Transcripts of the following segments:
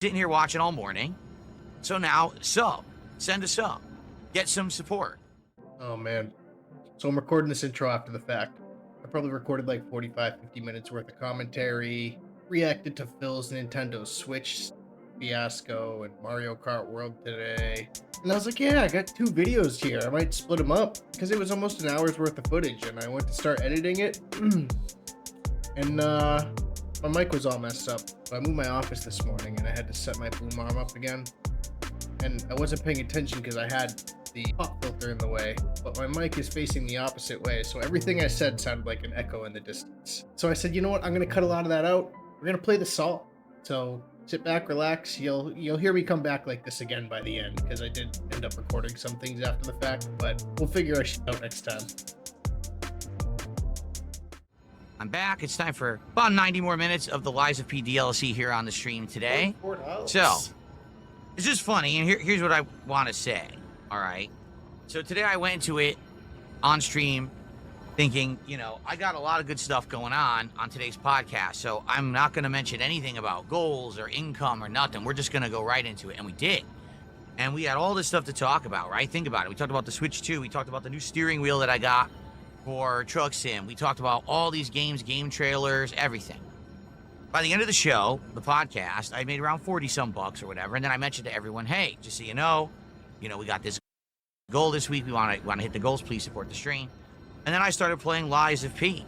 sitting here watching all morning. So now, send a sub, get some support. Oh man. So I'm recording this intro after the fact. I probably recorded like 45, 50 minutes worth of commentary, reacted to Phil's Nintendo Switch fiasco and Mario Kart World today. And I was like, yeah, I got 2 videos here. I might split them up because it was almost an hour's worth of footage and I went to start editing it. And my mic was all messed up. So I moved my office this morning and I had to set my boom arm up again. And I wasn't paying attention because I had the pop filter in the way, but my mic is facing the opposite way, so everything I said sounded like an echo in the distance. So I said, you know what, I'm gonna cut a lot of that out. We're gonna play the salt. So sit back, relax. You'll hear me come back like this again by the end, because I did end up recording some things after the fact, but we'll figure our shit out next time. I'm back. It's time for about 90 more minutes of the Lies of P DLC here on the stream today. So it's just funny, and here's what I want to say. All right. So today I went into it on stream thinking, you know, I got a lot of good stuff going on today's podcast. So I'm not going to mention anything about goals or income or nothing. We're just going to go right into it. And we did. And we had all this stuff to talk about, right? Think about it. We talked about the Switch 2. We talked about the new steering wheel that I got for Truck Sim. We talked about all these games, game trailers, everything. By the end of the show, the podcast, I made around 40 some bucks or whatever. And then I mentioned to everyone, hey, just so you know, we got this goal this week. We want to hit the goals. Please support the stream. And then I started playing Lies of P.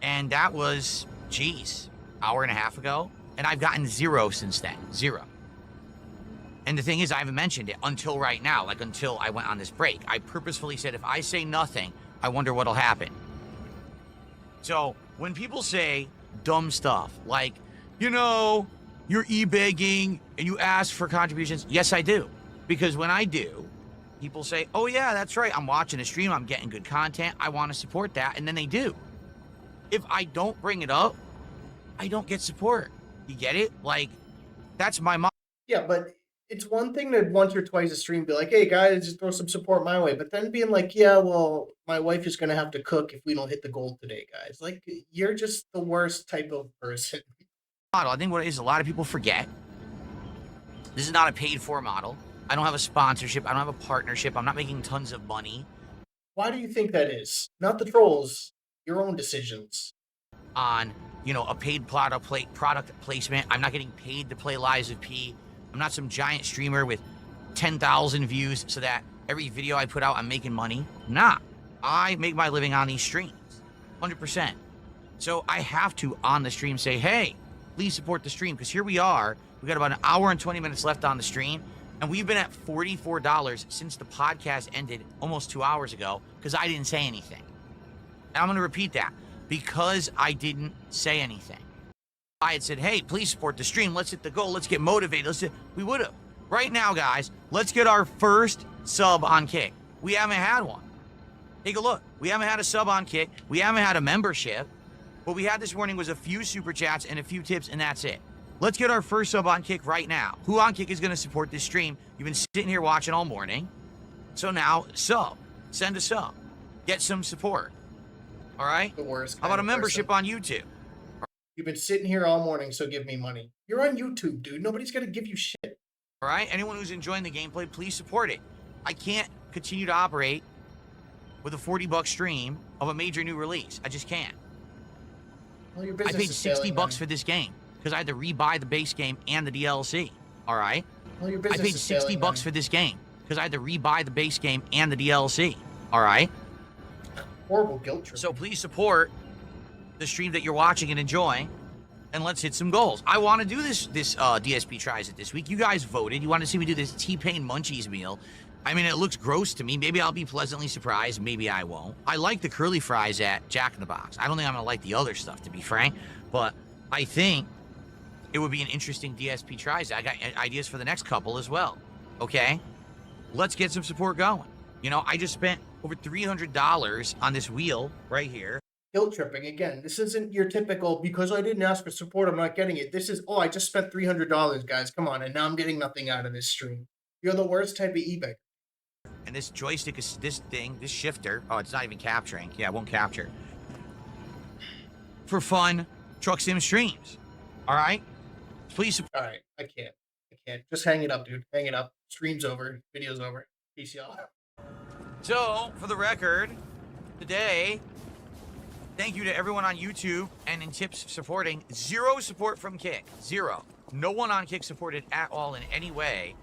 And that was, geez, hour and a half ago. And I've gotten 0 since then. 0. And the thing is, I haven't mentioned it until right now, like until I went on this break. I purposefully said, if I say nothing, I wonder what'll happen. So when people say dumb stuff like, you know, you're e-begging and you ask for contributions, yes, I do. Because when I do, people say, oh yeah, that's right. I'm watching a stream. I'm getting good content. I want to support that. And then they do. If I don't bring it up, I don't get support. You get it? Like, that's my mom. Yeah, but it's one thing to once or twice a stream be like, hey guys, just throw some support my way. But then being like, yeah, well, my wife is going to have to cook if we don't hit the goal today, guys. Like, you're just the worst type of person. I think what it is, a lot of people forget. This is not a paid for model. I don't have a sponsorship. I don't have a partnership. I'm not making tons of money. Why do you think that is? Not the trolls. Your own decisions. On, you know, a paid product placement. I'm not getting paid to play Lies of P. I'm not some giant streamer with 10,000 views so that every video I put out, I'm making money. Nah. I make my living on these streams. 100%. So I have to, on the stream, say, hey, please support the stream. Because here we are. We got about an hour and 20 minutes left on the stream. And we've been at $44 since the podcast ended almost 2 hours ago because I didn't say anything. And I'm going to repeat that. Because I didn't say anything. I had said, hey, please support the stream. Let's hit the goal. Let's get motivated. We would have. Right now, guys, let's get our first sub on Kick. We haven't had one. Take a look. We haven't had a sub on Kick. We haven't had a membership. What we had this morning was a few super chats and a few tips, and that's it. Let's get our first sub on Kick right now. Who on Kick is going to support this stream? You've been sitting here watching all morning. So now, send a sub. Get some support. All right? The worst. How about a membership on YouTube? You've been sitting here all morning, so give me money. You're on YouTube, dude. Nobody's going to give you shit. All right? Anyone who's enjoying the gameplay, please support it. I can't continue to operate with a $40 stream of a major new release. I just can't. Well, your I business paid is $60 failing, for this game because I had to rebuy the base game and the DLC. All right? Well, your I business paid is $60 failing, for this game because I had to rebuy the base game and the DLC. All right? Horrible guilt trip. So please support the stream that you're watching and enjoying, and let's hit some goals. I want to do this DSP Tries It this week. You guys voted. You want to see me do this T-Pain Munchies meal. I mean, it looks gross to me. Maybe I'll be pleasantly surprised. Maybe I won't. I like the curly fries at Jack in the Box. I don't think I'm going to like the other stuff, to be frank, but I think it would be an interesting DSP Tries It. I got ideas for the next couple as well. Okay? Let's get some support going. You know, I just spent over $300 on this wheel right here. Guilt tripping again. This isn't your typical because I didn't ask for support, I'm not getting it. This is, oh, I just spent $300, guys. Come on, and now I'm getting nothing out of this stream. You're the worst type of eBay. And this joystick is this shifter. Oh, it's not even capturing. Yeah, it won't capture. For fun Truck Sim streams. All right? Please. All right, I can't. I can't. Just hang it up, dude. Hang it up. Stream's over. Video's over. Peace, y'all. So, for the record, today, thank you to everyone on YouTube and in tips supporting. Zero support from Kick. Zero. No one on Kick supported at all in any way.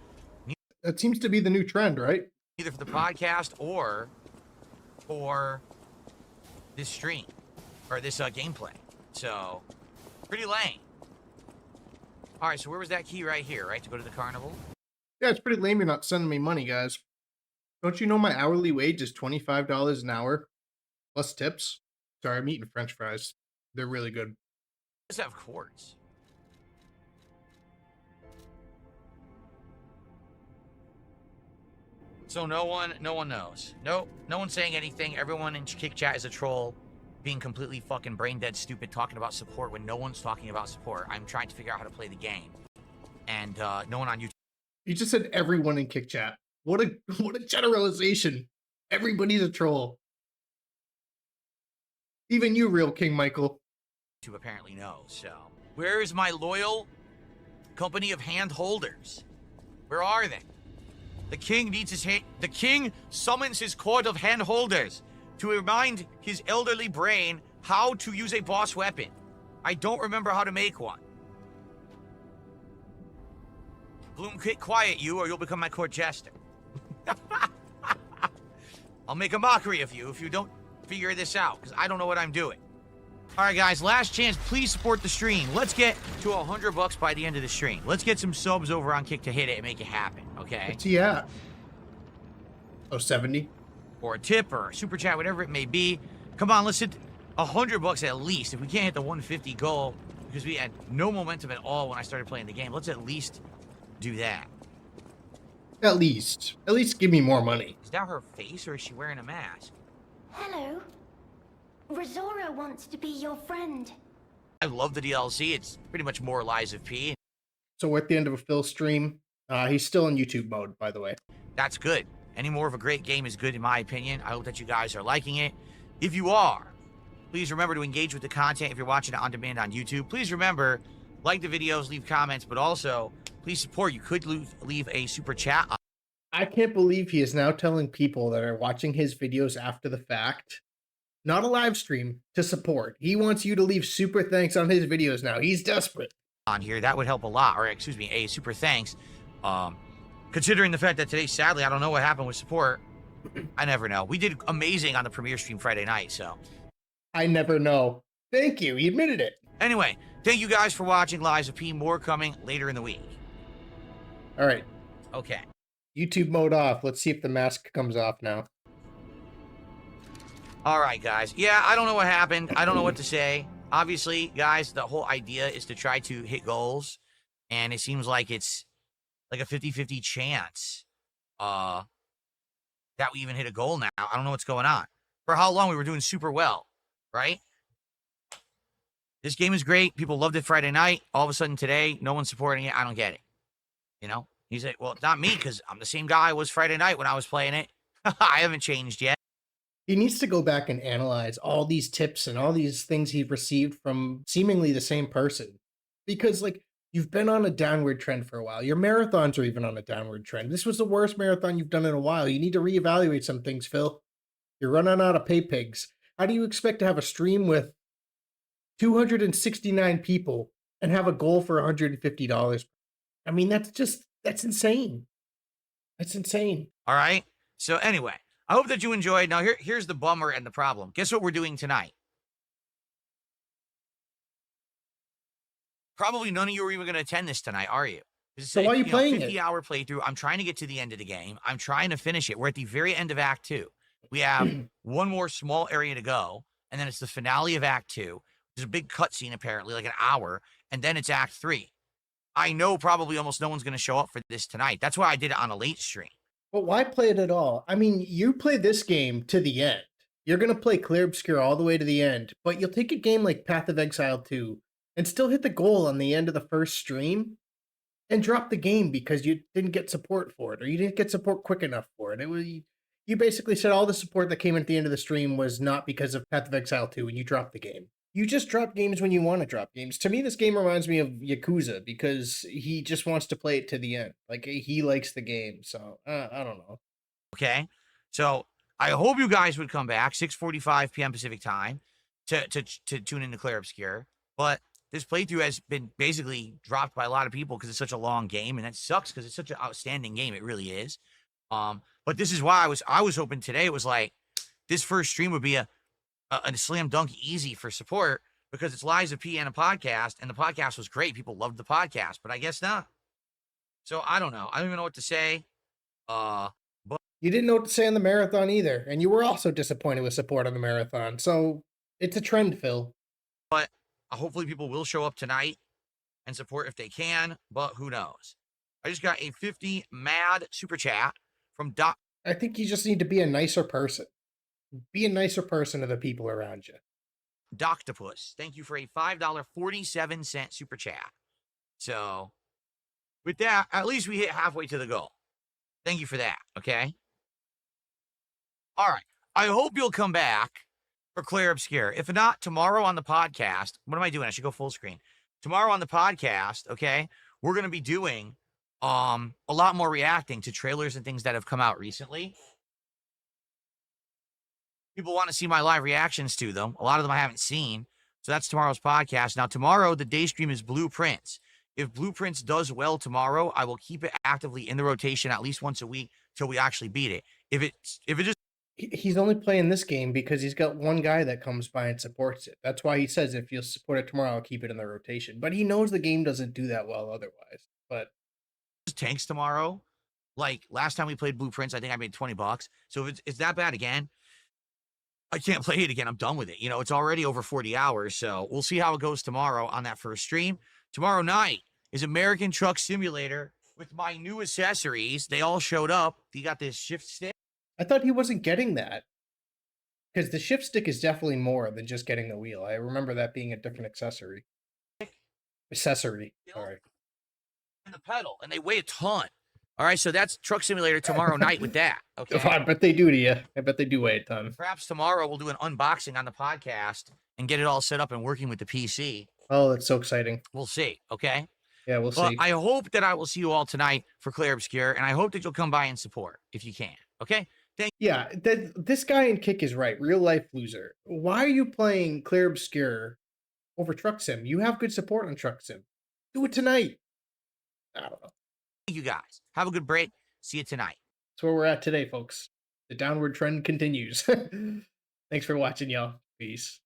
That seems to be the new trend, right? Either for the podcast or for this stream or this gameplay. So, pretty lame. All right, so where was that key? Right here, right? To go to the carnival? Yeah, it's pretty lame you're not sending me money, guys. Don't you know my hourly wage is $25 an hour plus tips? Sorry, I'm eating French fries. They're really good. Let's have quartz. So no one knows. No one's saying anything. Everyone in Kick Chat is a troll, being completely fucking brain dead stupid, talking about support when no one's talking about support. I'm trying to figure out how to play the game, and no one on YouTube. You just said everyone in Kick Chat. What a generalization. Everybody's a troll. Even you, real King Michael. YouTube apparently knows. So where is my loyal company of hand holders? Where are they? The king needs his hand. The king summons his court of hand holders to remind his elderly brain how to use a boss weapon. I don't remember how to make one. Bloom, quit quiet, you, or you'll become my court jester. I'll make a mockery of you if you don't figure this out, because I don't know what I'm doing. All right, guys, last chance. Please support the stream. Let's get to $100 by the end of the stream. Let's get some subs over on Kick to hit it and make it happen, okay? What's he at? Oh, 70? Or a tip or a super chat, whatever it may be. Come on, let's hit $100 at least. If we can't hit the 150 goal, because we had no momentum at all when I started playing the game, let's at least do that. At least give me more money. Is that her face, or is she wearing a mask? Hello. Rosora wants to be your friend. I love the DLC. It's pretty much more Lies of P. So we're at the end of a Phil stream. He's still in YouTube mode, by the way. That's good. Any more of a great game is good, in my opinion. I hope that you guys are liking it. If you are, please remember to engage with the content if you're watching it on demand on YouTube. Please remember, like the videos, leave comments, but also, please support. You could leave a super chat. I can't believe he is now telling people that are watching his videos after the fact, not a live stream, to support. He wants you to leave super thanks on his videos now. He's desperate. On here, that would help a lot. Or, excuse me, a super thanks. Considering the fact that today, sadly, I don't know what happened with support. I never know. We did amazing on the premiere stream Friday night, so. I never know. Thank you. He admitted it. Anyway, thank you guys for watching Lies of P. More coming later in the week. All right. Okay. YouTube mode off. Let's see if the mask comes off now. All right, guys. Yeah, I don't know what happened. I don't know what to say. Obviously, guys, the whole idea is to try to hit goals, and it seems like it's like a 50-50 chance that we even hit a goal now. I don't know what's going on. For how long we were doing super well, right? This game is great. People loved it Friday night. All of a sudden today, no one's supporting it. I don't get it. You know? He's like, well, it's not me, because I'm the same guy I was Friday night when I was playing it. I haven't changed yet. He needs to go back and analyze all these tips and all these things he received from seemingly the same person. Because, like, you've been on a downward trend for a while. Your marathons are even on a downward trend. This was the worst marathon you've done in a while. You need to reevaluate some things, Phil. You're running out of pay pigs. How do you expect to have a stream with 269 people and have a goal for $150? I mean, that's insane. That's insane. All right? So anyway, I hope that you enjoyed. Now, here's the bummer and the problem. Guess what we're doing tonight? Probably none of you are even going to attend this tonight, are you? So why are you playing 50-hour playthrough. I'm trying to get to the end of the game. I'm trying to finish it. We're at the very end of Act 2. We have one more small area to go, and then it's the finale of Act 2. There's a big cutscene, apparently, like an hour, and then it's Act 3. I know probably almost no one's going to show up for this tonight. That's why I did it on a late stream. But why play it at all? I mean, you play this game to the end. You're going to play Clear Obscure all the way to the end, but you'll take a game like Path of Exile 2 and still hit the goal on the end of the first stream and drop the game because you didn't get support for it, or you didn't get support quick enough for it. You basically said all the support that came at the end of the stream was not because of Path of Exile 2, and you dropped the game. You just drop games when you want to drop games. To me, this game reminds me of Yakuza because he just wants to play it to the end. Like he likes the game, so I don't know. Okay, so I hope you guys would come back 6:45 p.m. Pacific time to tune into Clair Obscur. But this playthrough has been basically dropped by a lot of people because it's such a long game, and that sucks because it's such an outstanding game. It really is. But this is why I was hoping today it was like this first stream would be a slam dunk easy for support because it's Lies of P and a podcast, and the podcast was great. People loved the podcast, but I guess not. So I don't know. I don't even know what to say. But You didn't know what to say on the marathon either, and you were also disappointed with support on the marathon. So it's a trend, Phil. hopefully people will show up tonight and support if they can, but who knows? I just got a 50 mad super chat from Doc. I think you just need to be a nicer person. Be a nicer person to the people around you. Doctopus. Thank you for a $5.47 super chat. So with that, at least we hit halfway to the goal. Thank you for that. Okay. All right. I hope you'll come back for Clair Obscur. If not, tomorrow on the podcast, what am I doing? I should go full screen. Tomorrow on the podcast, okay, we're going to be doing a lot more reacting to trailers and things that have come out recently. People want to see my live reactions to them. A lot of them I haven't seen. So that's tomorrow's podcast. Now, tomorrow, the day stream is Blueprints. If Blueprints does well tomorrow, I will keep it actively in the rotation at least once a week till we actually beat it. If it just He's only playing this game because he's got one guy that comes by and supports it. That's why he says if you'll support it tomorrow, I'll keep it in the rotation. But he knows the game doesn't do that well otherwise. But tanks tomorrow, like last time we played Blueprints, I think I made $20. So if it's that bad again, I can't play it again. I'm done with it. You know, it's already over 40 hours. So we'll see how it goes tomorrow on that first stream. Tomorrow night is American Truck Simulator with my new accessories. They all showed up. You got this shift stick. I thought he wasn't getting that. Because the shift stick is definitely more than just getting the wheel. I remember that being a different accessory. Sorry. And the pedal, and they weigh a ton. All right, so that's Truck Simulator tomorrow night with that. Okay. I bet they do to you. I bet they do weigh a ton. Perhaps tomorrow we'll do an unboxing on the podcast and get it all set up and working with the PC. Oh, that's so exciting. We'll see. Okay. Yeah, we'll see. I hope that I will see you all tonight for Clair Obscur, and I hope that you'll come by and support if you can. Okay. Yeah, this guy in Kick is right. Real life loser. Why are you playing Clair Obscur over Truck Sim? You have good support on Truck Sim. Do it tonight. I don't know. Thank you guys. Have a good break. See you tonight. That's where we're at today, folks. The downward trend continues. Thanks for watching, y'all. Peace.